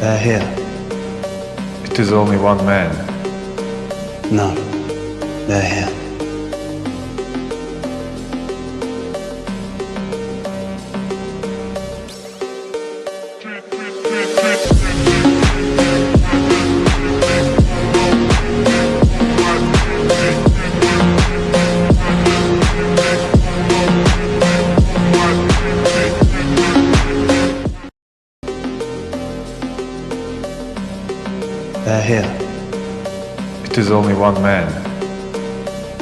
They're here. It is only one man. No, they're here. They're here. It is only one man.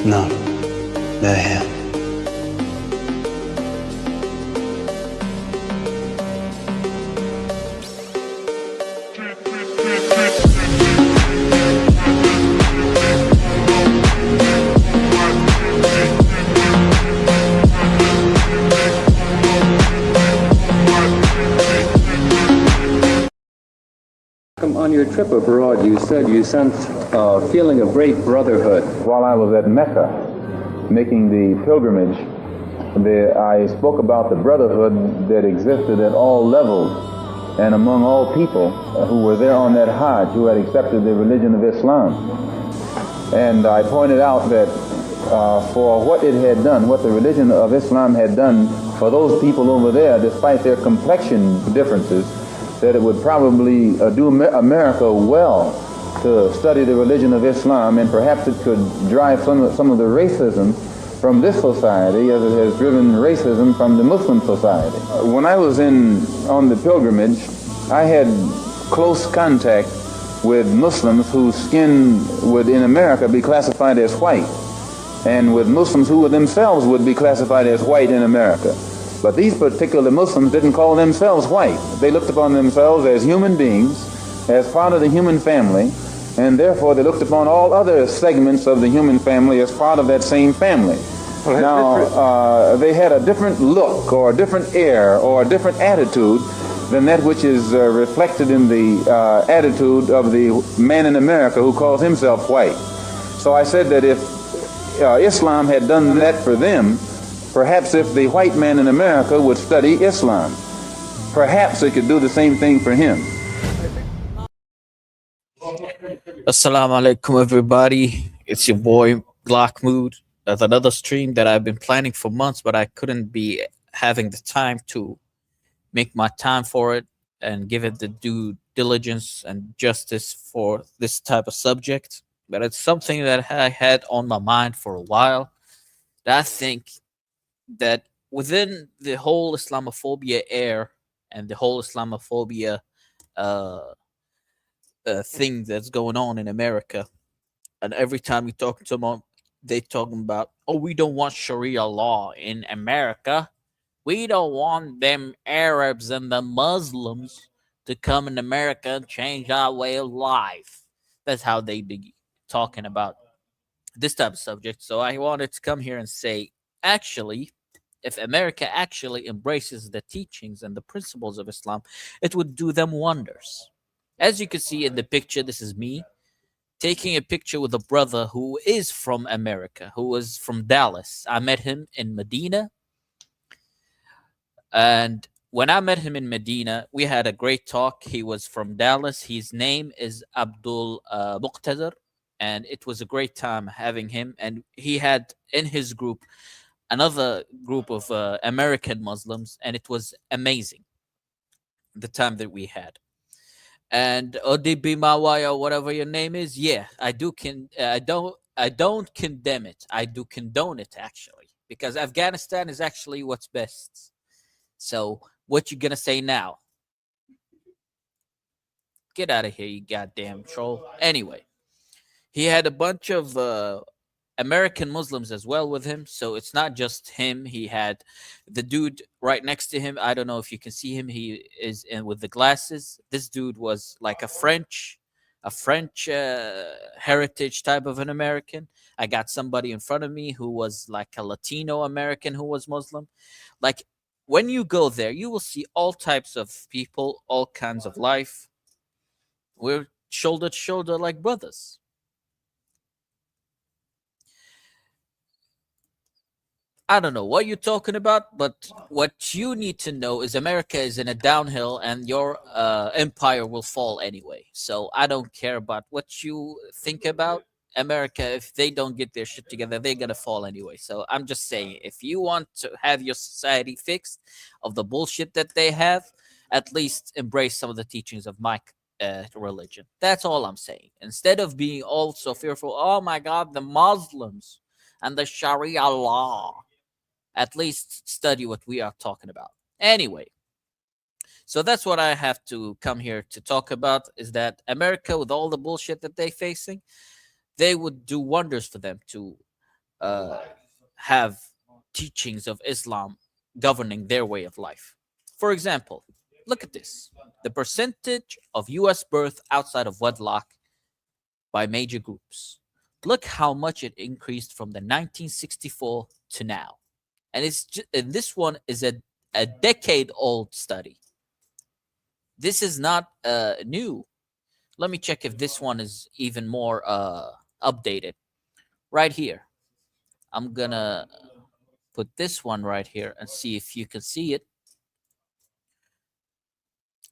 No, they're here. On your trip abroad, you said you sensed a feeling of great brotherhood. While I was at Mecca making the pilgrimage, I spoke about the brotherhood that existed at all levels and among all people who were there on that Hajj, who had accepted the religion of Islam. And I pointed out that for what it had done, what the religion of Islam had done for those people over there, despite their complexion differences, that it would probably do America well to study the religion of Islam, and perhaps it could drive some of the racism from this society as it has driven racism from the Muslim society. When I was on the pilgrimage, I had close contact with Muslims whose skin would in America be classified as white, and with Muslims who themselves would be classified as white in America. But these particular Muslims didn't call themselves white. They looked upon themselves as human beings, as part of the human family, and therefore they looked upon all other segments of the human family as part of that same family. Now, they had a different look or a different air or a different attitude than that which is reflected in the attitude of the man in America who calls himself white. So I said that if Islam had done that for them, perhaps if the white man in America would study Islam, perhaps it could do the same thing for him. Assalamu alaikum, everybody. It's your boy Glock Mood. That's another stream that I've been planning for months, but I couldn't be having the time to make my time for it and give it the due diligence and justice for this type of subject. But it's something that I had on my mind for a while. That I think that within the whole Islamophobia air and the whole Islamophobia thing that's going on in America, and every time you talk to them, they talking about, oh, we don't want Sharia law in America. We don't want them Arabs and the Muslims to come in America and change our way of life. That's how they be talking about this type of subject. So I wanted to come here and say, actually, if America actually embraces the teachings and the principles of Islam, it would do them wonders. As you can see in the picture, this is me taking a picture with a brother who is from America, who is from Dallas. I met him in Medina. And when I met him in Medina, we had a great talk. He was from Dallas. His name is Abdul Muqtadar. And it was a great time having him. And he had in his group another group of American Muslims. And it was amazing, the time that we had. And ODB Mawai, or whatever your name is, yeah, I don't condemn it. I do condone it, actually, because Afghanistan is actually what's best. So what you gonna say now? Get out of here, you goddamn troll. Anyway, he had a bunch of American Muslims as well with him. So it's not just him. He had the dude right next to him. I don't know if you can see him. He is in with the glasses. This dude was like a French heritage type of an American. I got somebody in front of me who was like a Latino American who was Muslim. Like, when you go there, you will see all types of people, all kinds of life. We're shoulder to shoulder like brothers. I don't know what you're talking about, but what you need to know is America is in a downhill and your empire will fall anyway. So I don't care about what you think about America. If they don't get their shit together, they're going to fall anyway. So I'm just saying, if you want to have your society fixed of the bullshit that they have, at least embrace some of the teachings of my religion. That's all I'm saying. Instead of being all so fearful, oh my God, the Muslims and the Sharia law, at least study what we are talking about. Anyway, so that's what I have to come here to talk about, is that America, with all the bullshit that they're facing, they would do wonders for them to have teachings of Islam governing their way of life. For example, look at this. The percentage of US birth outside of wedlock by major groups. Look how much it increased from the 1964 to now. And and this one is a decade old study. This is not new. Let me check if this one is even more updated. Right here. I'm gonna put this one right here and see if you can see it.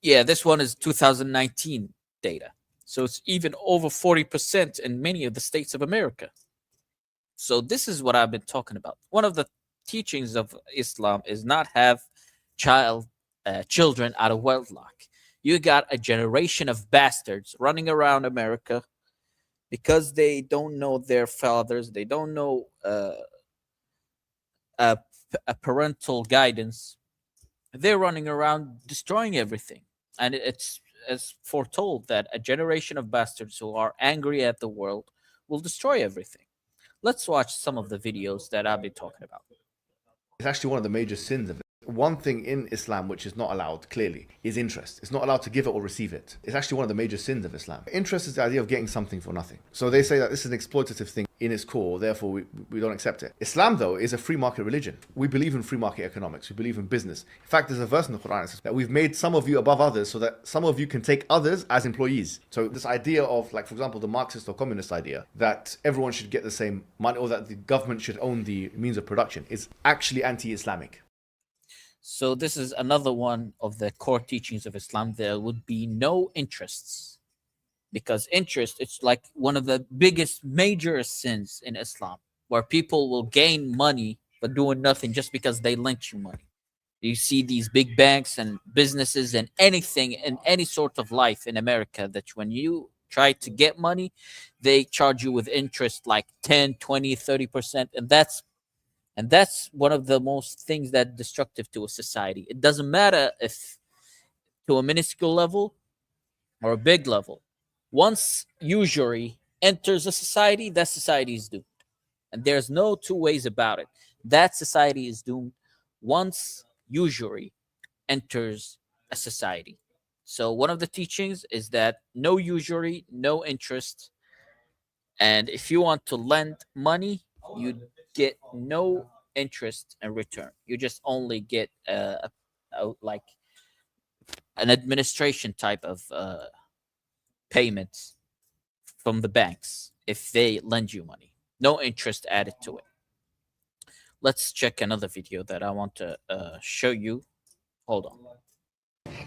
Yeah, this one is 2019 data. So it's even over 40% in many of the states of America. So this is what I've been talking about. One of the teachings of Islam is not have children out of wedlock. You got a generation of bastards running around America because they don't know their fathers. They don't know a parental guidance. They're running around destroying everything. And it's as foretold that a generation of bastards who are angry at the world will destroy everything. Let's watch some of the videos that I've been talking about. It's actually one of the major sins of it. One thing in Islam which is not allowed, clearly, is interest. It's not allowed to give it or receive it. It's actually one of the major sins of Islam. Interest is the idea of getting something for nothing. So they say that this is an exploitative thing in its core, therefore we don't accept it. Islam, though, is a free market religion. We believe in free market economics. We believe in business. In fact, there's a verse in the Quran that says that we've made some of you above others so that some of you can take others as employees. So this idea of, like, for example, the Marxist or communist idea that everyone should get the same money or that the government should own the means of production is actually anti-Islamic. So this is another one of the core teachings of Islam. There would be no interests, because interest, it's like one of the biggest major sins in Islam, where people will gain money but doing nothing just because they lent you money. You see these big banks and businesses and anything in any sort of life in America that when you try to get money, they charge you with interest like 10, 20, 30%. And that's one of the most things that destructive to a society. It doesn't matter if to a minuscule level or a big level. Once usury enters a society, that society is doomed. And there's no two ways about it. That society is doomed once usury enters a society. So one of the teachings is that no usury, no interest. And if you want to lend money, you get no interest in return. You just only get like an administration type of payments from the banks if they lend you money. No interest added to it. Let's check another video that I want to show you. Hold on.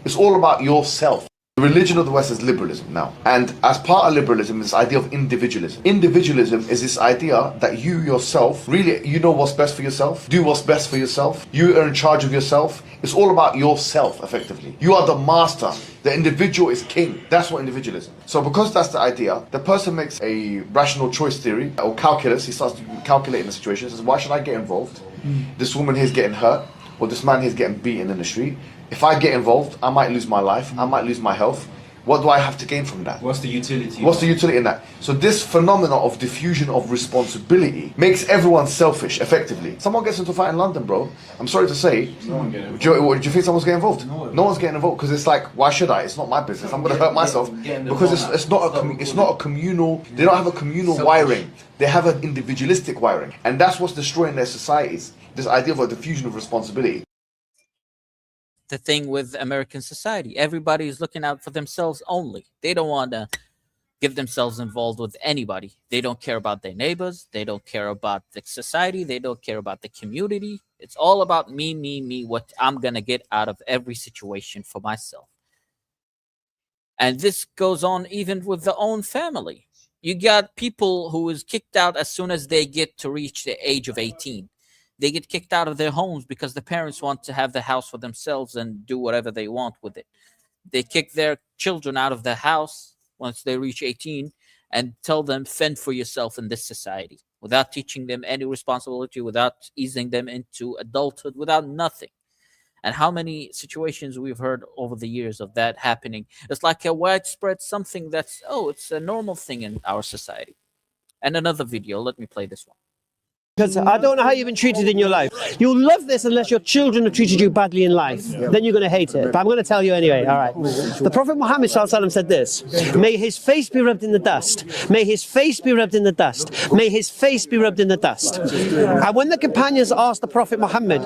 It's all about yourself. The religion of the West is liberalism now. And as part of liberalism is this idea of individualism. Individualism is this idea that you yourself, really, you know what's best for yourself, do what's best for yourself, you are in charge of yourself. It's all about yourself, effectively. You are the master. The individual is king. That's what individualism. So because that's the idea, the person makes a rational choice theory or calculus. He starts calculating the situation. He says, why should I get involved? This woman here is getting hurt, or this man here is getting beaten in the street. If I get involved, I might lose my life, I might lose my health. What do I have to gain from that? What's the utility? What's the utility in that? So this phenomenon of diffusion of responsibility makes everyone selfish, effectively. Someone gets into a fight in London, bro. I'm sorry to say. No one getting involved. Do you think someone's getting involved? No one's getting involved because it's like, why should I? It's not my business. I'm going to hurt myself because it's not a communal. They don't have a communal wiring. They have an individualistic wiring, and that's what's destroying their societies. This idea of a diffusion of responsibility. The thing with American society, everybody is looking out for themselves only. They don't want to get themselves involved with anybody. They don't care about their neighbors. They don't care about the society. They don't care about the community. It's all about me, me, me, what I'm going to get out of every situation for myself. And this goes on even with the own family. You got people who is kicked out as soon as they get to reach the age of 18. They get kicked out of their homes because the parents want to have the house for themselves and do whatever they want with it. They kick their children out of the house once they reach 18 and tell them, fend for yourself in this society, without teaching them any responsibility, without easing them into adulthood, without nothing. And how many situations we've heard over the years of that happening. It's like a widespread something that's, oh, it's a normal thing in our society. And another video, let me play this one. Because I don't know how you've been treated in your life. You'll love this unless your children have treated you badly in life. Then you're going to hate it. But I'm going to tell you anyway. All right. The Prophet Muhammad said this: may his face be rubbed in the dust. May his face be rubbed in the dust. May his face be rubbed in the dust. And when the companions asked the Prophet Muhammad,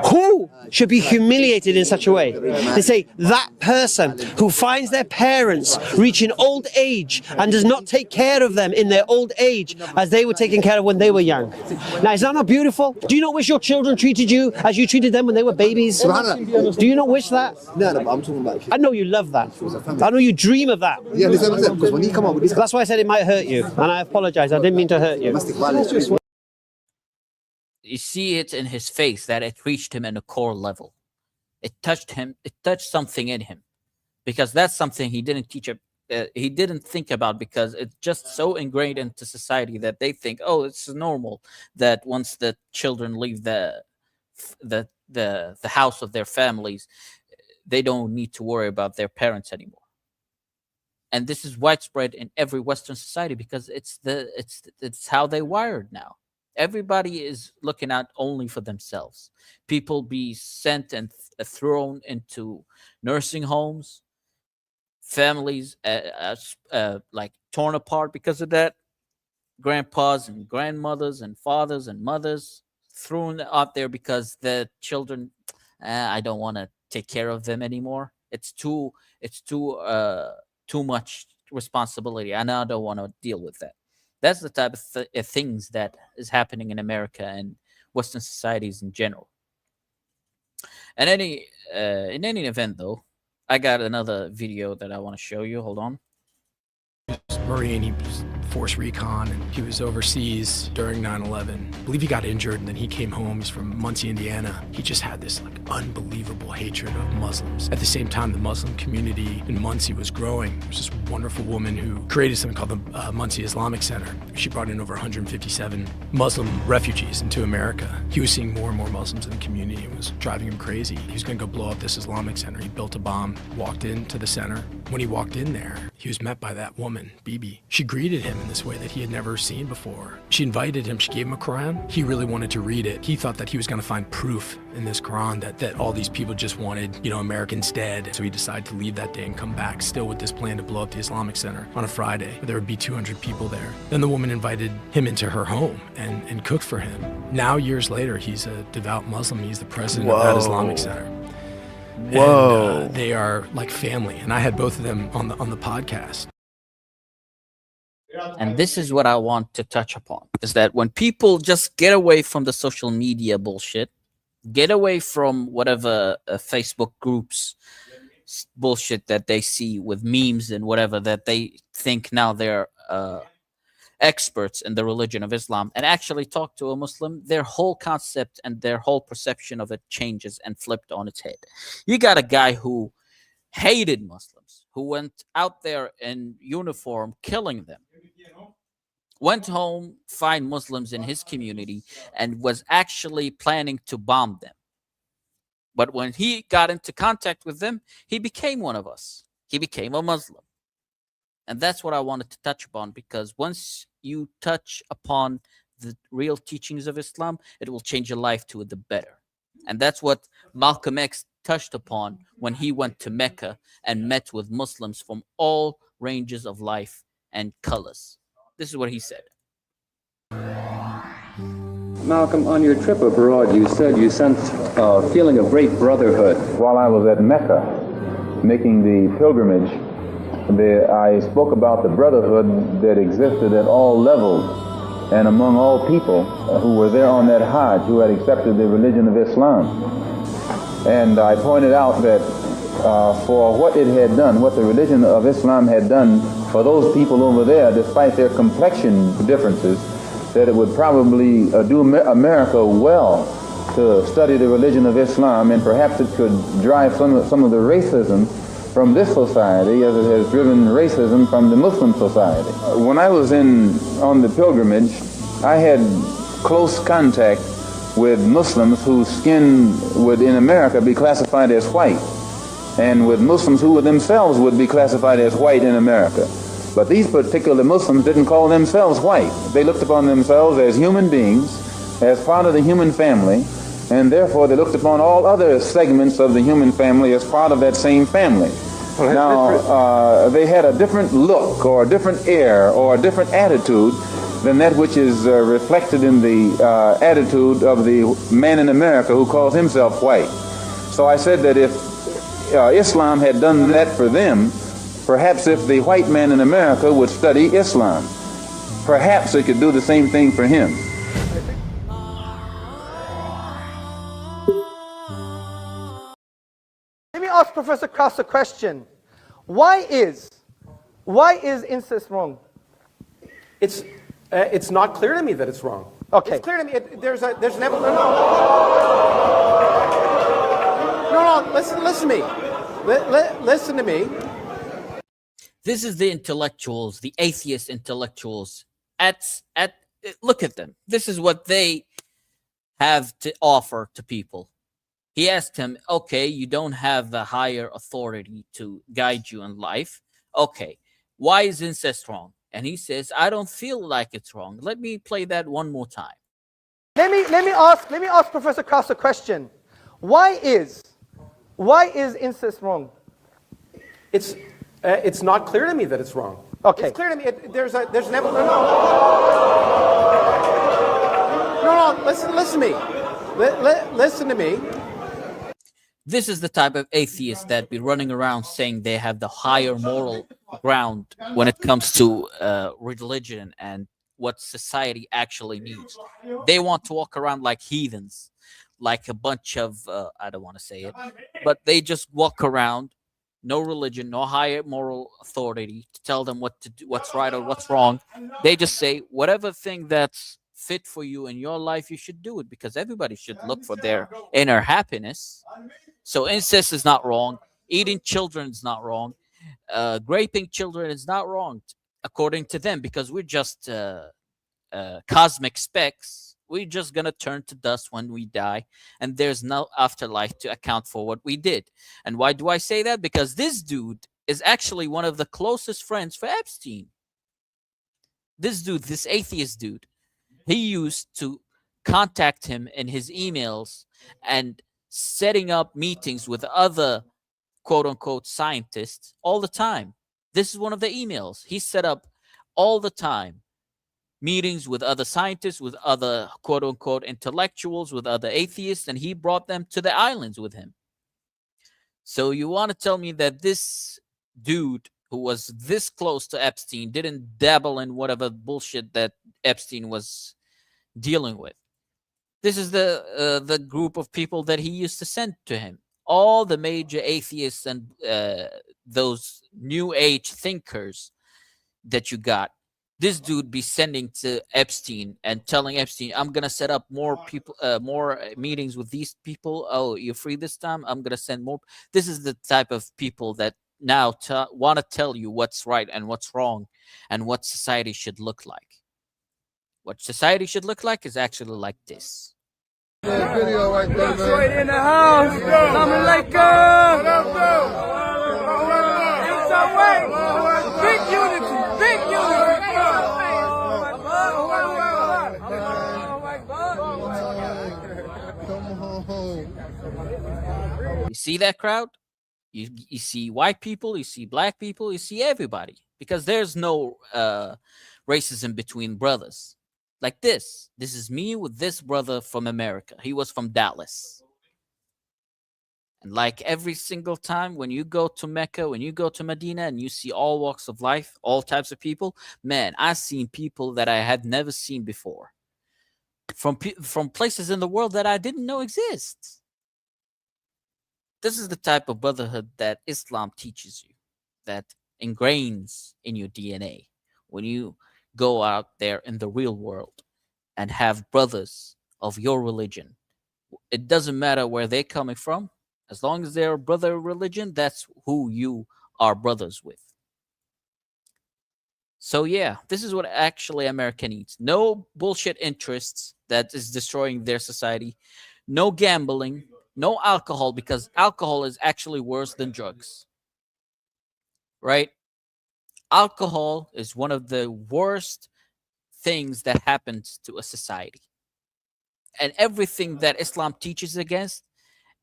who should be humiliated in such a way? They say, that person who finds their parents reaching old age and does not take care of them in their old age as they were taken care of when they were young. Now, is that not beautiful? Do you not wish your children treated you as you treated them when they were babies? Do you not wish that? No, but I'm talking about. I know you love that. I know you dream of that. Yeah, because when you come up with this, That's why I said it might hurt you, and I apologize. I didn't mean to hurt you. domestic violence. You see it in his face that it reached him in a core level. It touched him. It touched something in him, because that's something he didn't teach. He didn't think about, because it's just so ingrained into society that they think, oh, it's normal that once the children leave the house of their families, they don't need to worry about their parents anymore. And this is widespread in every Western society, because it's how they wired now. Everybody is looking out only for themselves. People be sent and thrown into nursing homes. Families like torn apart because of that. Grandpas and grandmothers and fathers and mothers thrown out there because the children, I don't want to take care of them anymore. It's too much responsibility, and I don't want to deal with that. That's the type of things that is happening in America and Western societies in general. And in any event, though, I got another video that I want to show you. Hold on. Marine, he was force recon, and he was overseas during 9/11. I believe he got injured, and then he came home. He's from Muncie, Indiana. He just had this unbelievable hatred of Muslims. At the same time, the Muslim community in Muncie was growing. There was this wonderful woman who created something called the Muncie Islamic Center. She brought in over 157 Muslim refugees into America. He was seeing more and more Muslims in the community. It was driving him crazy. He was going to go blow up this Islamic Center. He built a bomb, walked into the center. When he walked in there, he was met by that woman, Bibi. She greeted him in this way that he had never seen before. She invited him, she gave him a Quran. He really wanted to read it. He thought that he was going to find proof in this Quran that all these people just wanted, Americans dead. So he decided to leave that day and come back, still with this plan to blow up the Islamic Center on a Friday. There would be 200 people there. Then the woman invited him into her home and cooked for him. Now, years later, he's a devout Muslim. He's the president of that Islamic Center. Whoa. And they are like family. And I had both of them on the podcast. And this is what I want to touch upon, is that when people just get away from the social media bullshit, get away from whatever Facebook groups bullshit that they see with memes and whatever, that they think now they're experts in the religion of Islam, and actually talk to a Muslim, their whole concept and their whole perception of it changes and flipped on its head. You got a guy who hated Muslims, who went out there in uniform killing them, went home, find Muslims in his community, and was actually planning to bomb them. But when he got into contact with them, he became one of us. He became a Muslim. And that's what I wanted to touch upon, because once you touch upon the real teachings of Islam, it will change your life to the better. And that's what Malcolm X touched upon when he went to Mecca and met with Muslims from all ranges of life and colors. This is what he said. Malcolm, on your trip abroad, you said you sensed a feeling of great brotherhood. While I was at Mecca, making the pilgrimage, I spoke about the brotherhood that existed at all levels and among all people who were there on that Hajj, who had accepted the religion of Islam. And I pointed out that for what it had done, what the religion of Islam had done for those people over there, despite their complexion differences, that it would probably do America well to study the religion of Islam, and perhaps it could drive some of the racism from this society as it has driven racism from the Muslim society. When I was on the pilgrimage, I had close contact with Muslims whose skin would in America be classified as white, and with Muslims who themselves would be classified as white in America. But these particular Muslims didn't call themselves white. They looked upon themselves as human beings, as part of the human family, and therefore they looked upon all other segments of the human family as part of that same family. Now, they had a different look or a different air or a different attitude than that which is reflected in the attitude of the man in America who calls himself white. So I said that if Islam had done that for them, perhaps if the white man in America would study Islam, perhaps it could do the same thing for him. Let me ask Professor Krauss a question. Why is incest wrong? It's not clear to me that it's wrong. Okay. It's clear to me. There's an evolution. No. Listen to me. Listen to me. This is the intellectuals, the atheist intellectuals. Look at them. This is what they have to offer to people. He asked him, okay, you don't have the higher authority to guide you in life. Okay, why is incest wrong? And he says, I don't feel like it's wrong. Let me play that one more time. Let me ask Professor Krauss a question. Why is incest wrong? It's not clear to me that it's wrong. Okay. It's clear to me. There's an evolution. No. Listen to me. Listen to me. This is the type of atheists that be running around saying they have the higher moral ground when it comes to religion and what society actually needs. They want to walk around like heathens, like a bunch of, I don't want to say it, but they just walk around, no religion, no higher moral authority to tell them what to do, what's right or what's wrong. They just say whatever thing that's fit for you in your life, you should do it, because everybody should look for their inner happiness. So incest is not wrong. Eating children is not wrong. Raping children is not wrong, according to them, because we're just cosmic specks. We're just going to turn to dust when we die, and there's no afterlife to account for what we did. And why do I say that? Because this dude is actually one of the closest friends for Epstein. This dude, this atheist dude, he used to contact him in his emails and setting up meetings with other quote-unquote scientists all the time. This is one of the emails. He set up all the time meetings with other scientists, with other quote-unquote intellectuals, with other atheists, and he brought them to the islands with him. So you want to tell me that this dude who was this close to Epstein didn't dabble in whatever bullshit that Epstein was dealing with? This is the group of people that he used to send to him. All the major atheists and those new age thinkers that you got. This dude be sending to Epstein and telling Epstein, I'm going to set up more people, more meetings with these people. Oh, you're free this time? I'm going to send more. This is the type of people that now want to tell you what's right and what's wrong and what society should look like. What society should look like is actually like this. Video right there, man. In the house. Big unity. Big unity. You see that crowd? You see white people, you see black people, you see everybody, because there's no racism between brothers. Like this is me with this brother from America. He was from Dallas. And like every single time when you go to Mecca, when you go to Medina and you see all walks of life, all types of people, man, I've seen people that I had never seen before from places in the world that I didn't know exist. This is the type of brotherhood that Islam teaches you, that ingrains in your DNA when you go out there in the real world and have brothers of your religion. It doesn't matter where they're coming from. As long as they're a brother religion, that's who you are brothers with. So yeah, this is what actually America needs. No bullshit interests that is destroying their society. No gambling, no alcohol, because alcohol is actually worse than drugs. Right? Alcohol is one of the worst things that happens to a society. And everything that Islam teaches against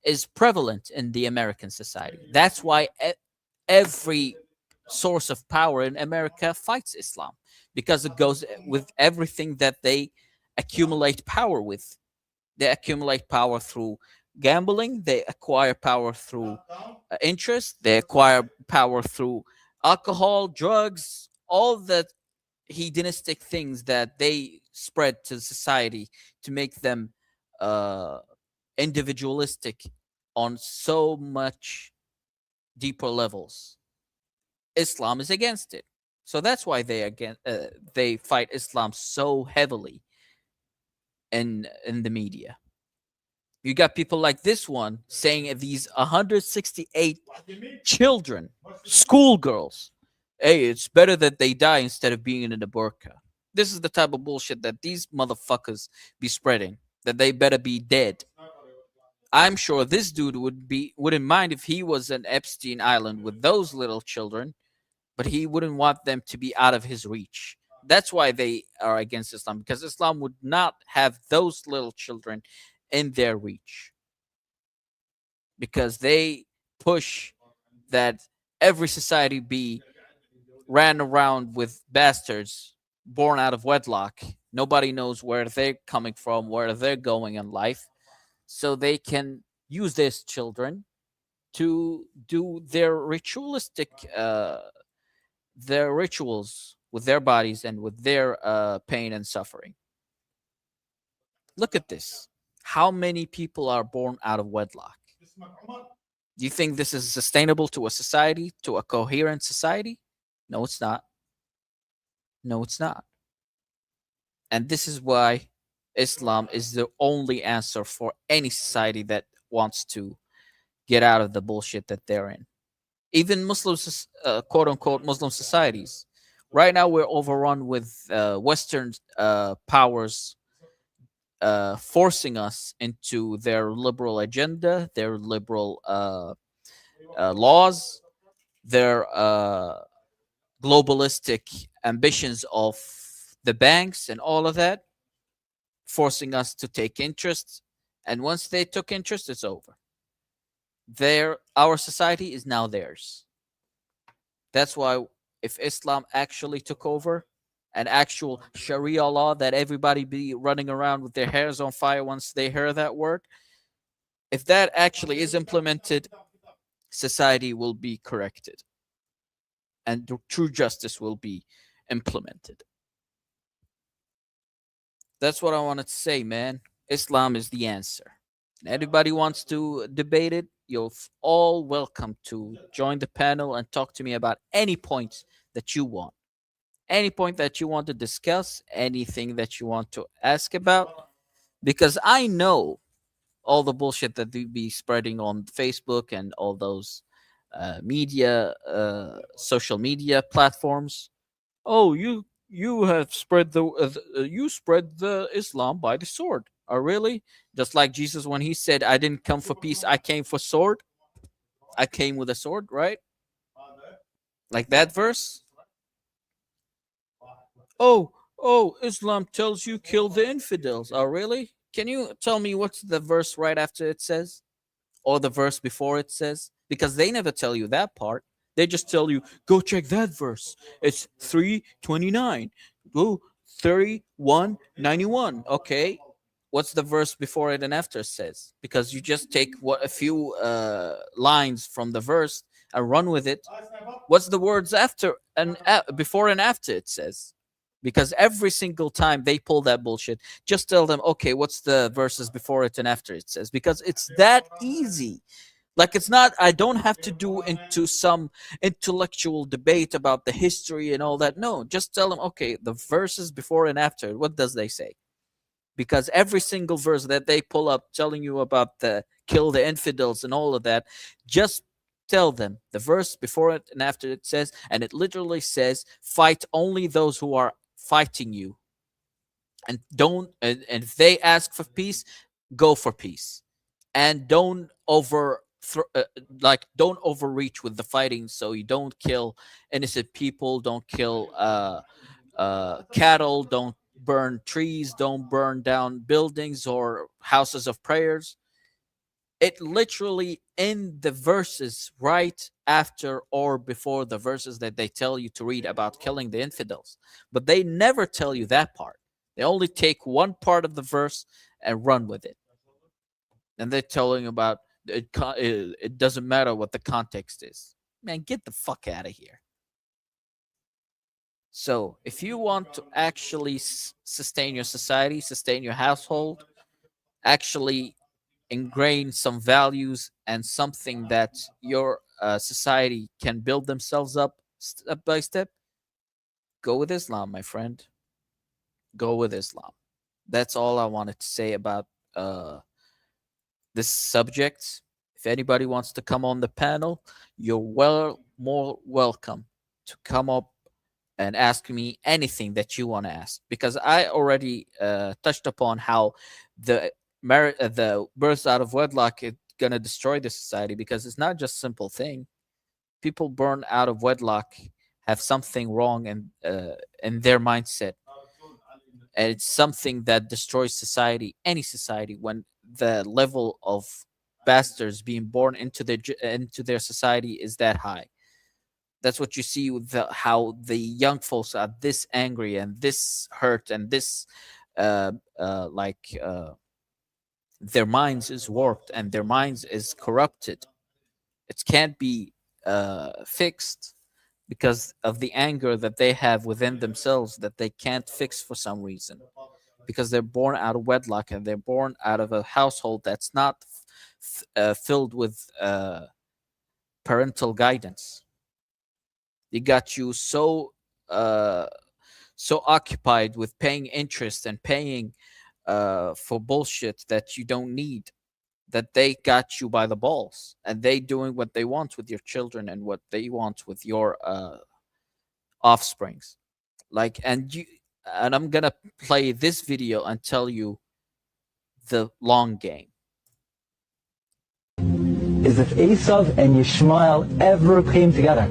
is prevalent in the American society. That's why every source of power in America fights Islam, because it goes with everything that they accumulate power with. They accumulate power through gambling, they acquire power through interest, they acquire power through alcohol, drugs, all the hedonistic things that they spread to society to make them individualistic on so much deeper levels. Islam is against it, so that's why they fight Islam so heavily in the media. You got people like this one saying these 168 children, schoolgirls, hey, it's better that they die instead of being in a burqa. This is the type of bullshit that these motherfuckers be spreading, that they better be dead. I'm sure this dude wouldn't mind if he was an Epstein Island with those little children, but he wouldn't want them to be out of his reach. That's why they are against Islam, because Islam would not have those little children in their reach, because they push that every society be ran around with bastards born out of wedlock. Nobody knows where they're coming from, where they're going in life, so they can use these children to do their their rituals with their bodies and with their pain and suffering. Look at this. How many people are born out of wedlock? Do you think this is sustainable to a society, to a coherent society? No, it's not. No, it's not. And this is why Islam is the only answer for any society that wants to get out of the bullshit that they're in. Even Muslims, quote unquote, Muslim societies. Right now, we're overrun with Western powers forcing us into their liberal agenda, their liberal laws, their globalistic ambitions of the banks and all of that, forcing us to take interest. And once they took interest, it's over. Our society is now theirs. That's why if Islam actually took over, an actual Sharia law that everybody be running around with their hairs on fire once they hear that word, if that actually is implemented, society will be corrected and true justice will be implemented. That's what I wanted to say, man. Islam is the answer. And anybody wants to debate it, you're all welcome to join the panel and talk to me about any points that you want. Any point that you want to discuss, anything that you want to ask about, because I know all the bullshit that they be spreading on Facebook and all those social media platforms. Oh, you have spread you spread the Islam by the sword. Oh, really? Just like Jesus when he said, "I didn't come for peace, I came for sword." I came with a sword, right? Like that verse. Oh, Islam tells you kill the infidels. Oh, really? Can you tell me what's the verse right after it says? Or the verse before it says? Because they never tell you that part. They just tell you, go check that verse. It's 329. Go 3191. Okay. what's the verse before it and after it says? Because you just take what a few lines from the verse and run with it. What's the words after and before and after it says? Because every single time they pull that bullshit, just tell them, okay, what's the verses before it and after it says? Because it's that easy. Like, it's not, I don't have to do into some intellectual debate about the history and all that. No, just tell them, okay, the verses before and after, what does they say? Because every single verse that they pull up telling you about the kill the infidels and all of that, just tell them the verse before it and after it says, and it literally says, fight only those who are fighting you. And don't, and if they ask for peace, go for peace. And don't don't overreach with the fighting, so you don't kill innocent people, don't kill cattle, don't burn trees, don't burn down buildings or houses of prayers. It literally in the verses right after or before the verses that they tell you to read about killing the infidels, but they never tell you that part. They only take one part of the verse and run with it, and they're telling about it doesn't matter what the context is. Man, get the fuck out of here. So if you want to actually sustain your society, sustain your household, actually ingrain some values and something that your society can build themselves up step by step, go with Islam, my friend. Go with Islam. That's all I wanted to say about this subject. If anybody wants to come on the panel, you're more welcome to come up and ask me anything that you want to ask, because I already touched upon how the births out of wedlock is gonna destroy the society, because it's not just simple thing. People born out of wedlock have something wrong in their mindset, and it's something that destroys society, any society, when the level of bastards being born into their society is that high. That's what you see with how the young folks are this angry and this hurt and this their minds is warped and their minds is corrupted. It can't be fixed because of the anger that they have within themselves that they can't fix for some reason, because they're born out of wedlock and they're born out of a household that's not filled with parental guidance. They got you so occupied with paying interest and paying for bullshit that you don't need, that they got you by the balls, and they doing what they want with your children and what they want with your offsprings. And I'm gonna play this video and tell you the long game. Is if Esav and Yishmael ever came together.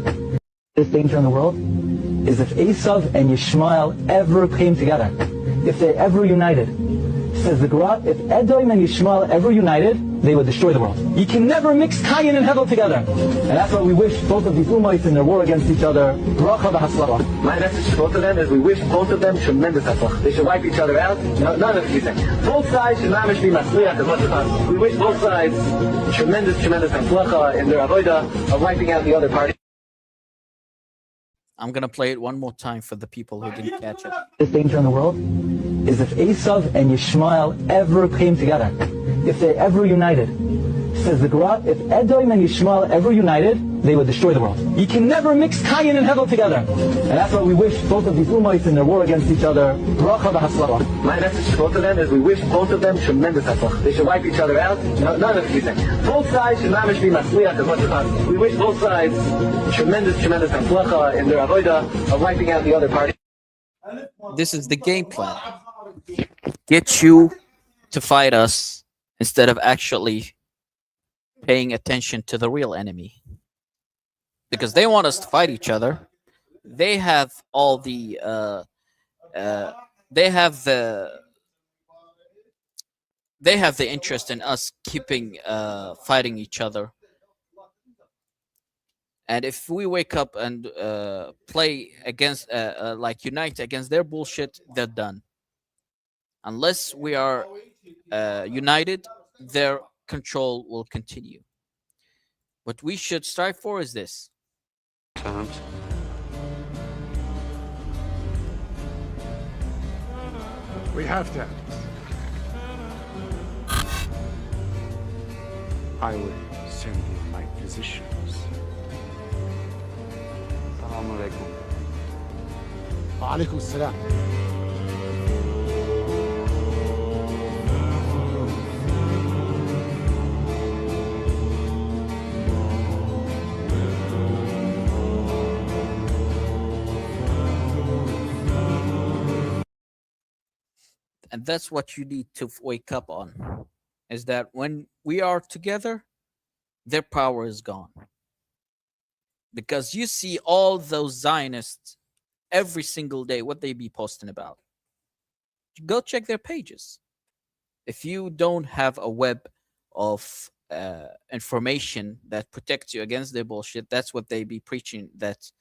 This danger in the world is if Esav and Yishmael ever came together, if they ever united. Says the Quran, if Edom and Yishmael ever united, they would destroy the world. You can never mix Kayin and Hevel together. And that's why we wish both of these Ummahs in their war against each other, bracha v'haslacha. My message to both of them is we wish both of them tremendous haslach. They should wipe each other out. No, none of you say. Both sides should mamish be masliyah as much as possible. We wish both sides tremendous haslacha in their avodah of wiping out the other party. I'm going to play it one more time for the people who didn't catch it. This danger in the world is if Esav and Yishmael ever came together, if they ever united. Says the Quran, if Edom and Yishmael ever united, they would destroy the world. You can never mix Kayin and Hevel together. And that's why we wish both of these Ummahs in their war against each other, bracha v'haslacha. My message to both of them is we wish both of them tremendous haslach. They should wipe each other out. No, none of you say. Both sides should mamish be masliyah as much as possible. We wish both sides tremendous haslacha in their avodah of wiping out the other party. This is the game plan. Get you to fight us instead of actually paying attention to the real enemy. Because they want us to fight each other. They have all the they have the interest in us keeping fighting each other. And if we wake up and play against unite against their bullshit, they're done. Unless we are united, their control will continue. What we should strive for is this. We have to. I will send in my physicians. Assalamu alaikum. Wa alaikum assalam. And that's what you need to wake up on, is that when we are together, their power is gone. Because you see all those Zionists every single day, what they be posting about. Go check their pages. If you don't have a web of information that protects you against their bullshit, that's what they be preaching, that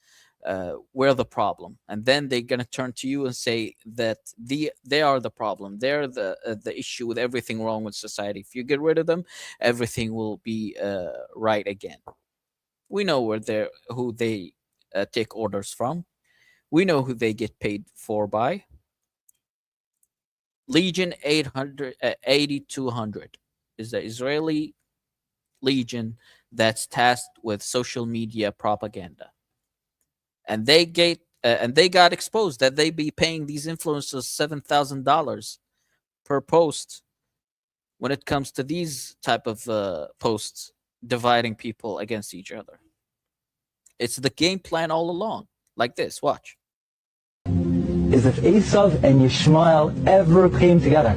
we're the problem. And then they're going to turn to you and say that they are the problem. They're the issue with everything wrong with society. If you get rid of them, everything will be right again. We know who they take orders from. We know who they get paid for by. Legion 8200 is the Israeli legion that's tasked with social media propaganda. And they got exposed that they be paying these influencers $7,000 per post when it comes to these type of posts dividing people against each other. It's the game plan all along. Like this, watch. Is if Esav and Yishmael ever came together,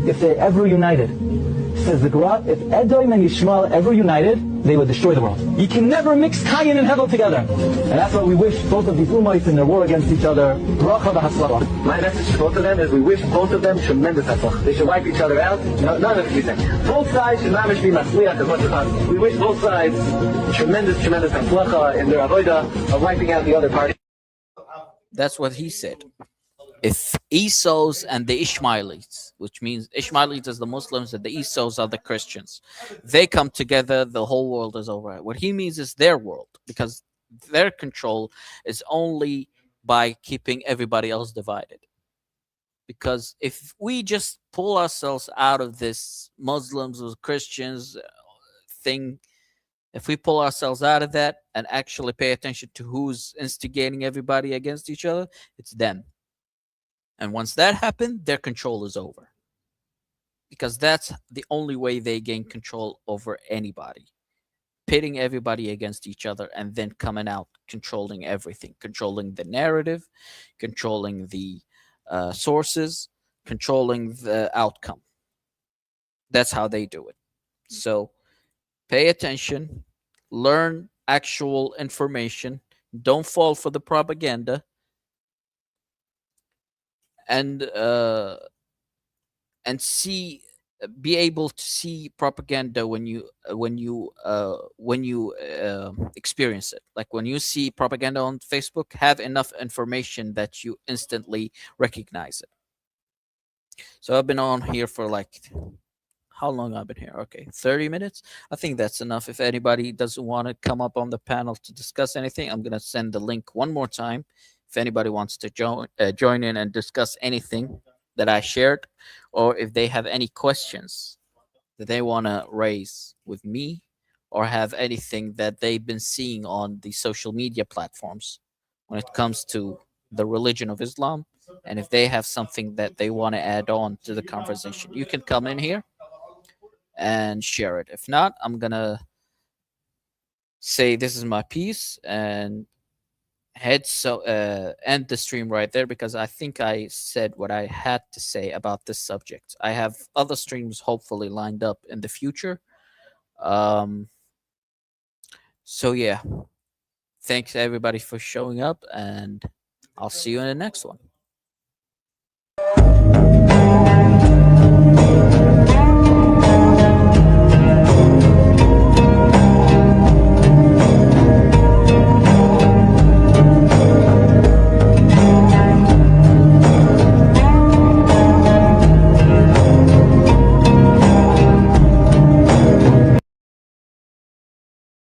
if they ever united. Says the Quran, if Edom and Yishmael ever united, they would destroy the world. You can never mix Cain and Hevel together. And that's why we wish both of these Umayyads in their war against each other. My message to both of them is we wish both of them tremendous hatzlacha. They should wipe each other out. None of it can be said. Both sides should mamish be matzliach as much as possible. We wish both sides tremendous hatzlacha in their avodah of wiping out the other party. That's what he said. If Esau's and the Ishmaelites, which means Ishmaelites is the Muslims and the Esau's are the Christians, they come together, the whole world is over. What he means is their world, because their control is only by keeping everybody else divided. Because if we just pull ourselves out of this Muslims or Christians thing, if we pull ourselves out of that and actually pay attention to who's instigating everybody against each other, it's them. And once that happened, their control is over. Because that's the only way they gain control over anybody. Pitting everybody against each other and then coming out, controlling everything. Controlling the narrative, controlling the sources, controlling the outcome. That's how they do it. So pay attention, learn actual information, don't fall for the propaganda, and be able to see propaganda when you experience it. Like when you see propaganda on Facebook, have enough information that you instantly recognize it. So I've been on here for like, how long I've been here? Okay, 30 minutes. I think that's enough. If anybody doesn't want to come up on the panel to discuss anything, I'm gonna send the link one more time. If anybody wants to join in and discuss anything that I shared, or if they have any questions that they want to raise with me, or have anything that they've been seeing on the social media platforms when it comes to the religion of Islam, and if they have something that they want to add on to the conversation, you can come in here and share it. If not, I'm going to say this is my piece and end the stream right there, because I think I said what I had to say about this subject. I have other streams hopefully lined up in the future. So yeah, thanks everybody for showing up, and I'll see you in the next one.